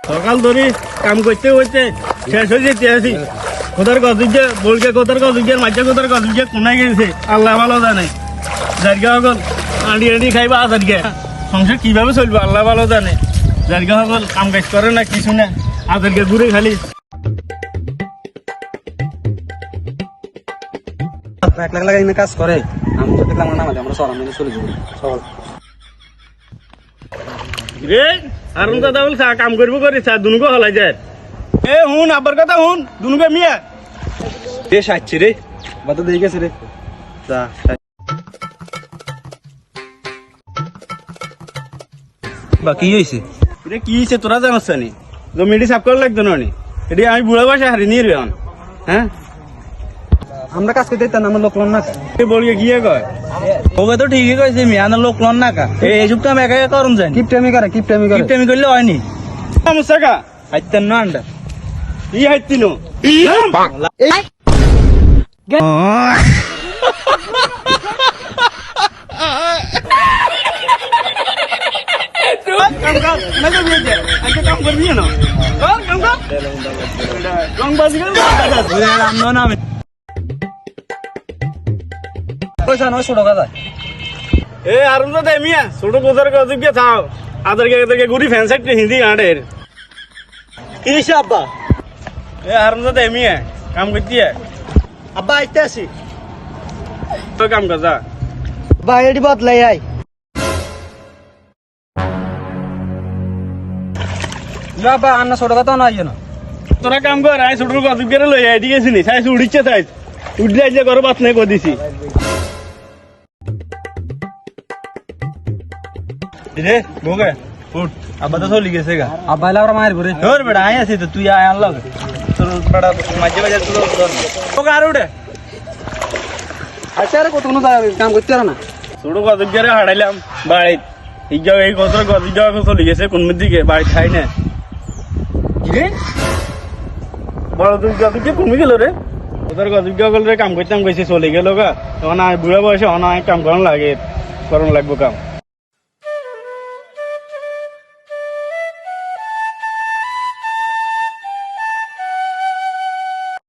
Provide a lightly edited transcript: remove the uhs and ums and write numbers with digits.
সকাল ধরে কাম করতে করতে শেষ হয়ে যেতে আসি কোথার গজ দিচ্ছে বলকে কোথার গজ দিচ্ছে মাঝে কোথার গজ দিচ্ছে কোনায় গেছে আল্লাহ ভালো জানে জায়গা সকল আঁড়ি আঁড়ি খাইবা আজারকে সংসার কিভাবে চলবে আল্লাহ ভালো জানে জায়গা সকল কাম কাজ করে না কিছু না আজারকে ঘুরে খালি এক লাখ লাখ কাজ করে আমি তো দেখলাম না আমরা সব আমি চলে যাবো সকাল রে আর দাদা বল কাম করবো করে চা দুনুকে হলাই যায় এ হুন আবার কথা হুন দুনুকে মিয়া বেশ আসছে রে বাদ দিয়ে গেছে রে যা বা কি হয়েছে রে কি হয়েছে তোরা জানাস নি জমিটি সাফ করা লাগতো না এটি আমি বুড়া বাসা হারি নিয়ে রেন হ্যাঁ আমরা কাজ করতে দিতাম আমার লোক লন না বলিয়ে গিয়ে কয় ওকে তো ঠিকই কইছে মিয়ানের লোক লন না এই যুগটা আমি একা একা করুন যাই কিপটামি করে কিপটামি করলে হয়নি মুসাকা হাইতেন না আন্ডা ই হাইতিনো কাম করবি না রংবাজি পয়সা নয় ছোট কথা এ আরুন তো মিয়া ছোট কোথার গজকে থাও আদারকে গুড়ি ফ্যান সাইড হিন্দি গাঁটের কি হয়েছে আব্বা এ আরুন তো মিয়া কাম করতি আব্বা আইতে আসি তো কাম কর যা বাইরে বদলাই আই বাবা আন্না ছোট কথা নয় না তোরা কাম কর আই ছোট গজকে লই আই ঠিক আছে নি সাইজ উড়িচ্ছে সাইজ উঠলে আইলে ঘর বাত নাই কই দিছি রে গোগে উঠ আব্বা তো চলে গেছে গা আব্বা এলা ওরা মায়ের ঘুরে তোর বেটা আই আছে তো তুই আয় আনলো তোর বেটা মাঝে মাঝে তোর তোকে আর উঠে আচ্ছা আরে কত কোনো কাম করতে পারে না ছোট গজকে হারাইলাম বাড়িত এই গজর গজকে চলে গেছে কোন দিকে বাড়ি খাই না রে বড় তুই গজকে কমে গেল রে ওদের গজকে রে কাম করতাম কইছে চলে গেল গা তখন বুড়া বয়সে অনেক কাম করানো লাগবে কাম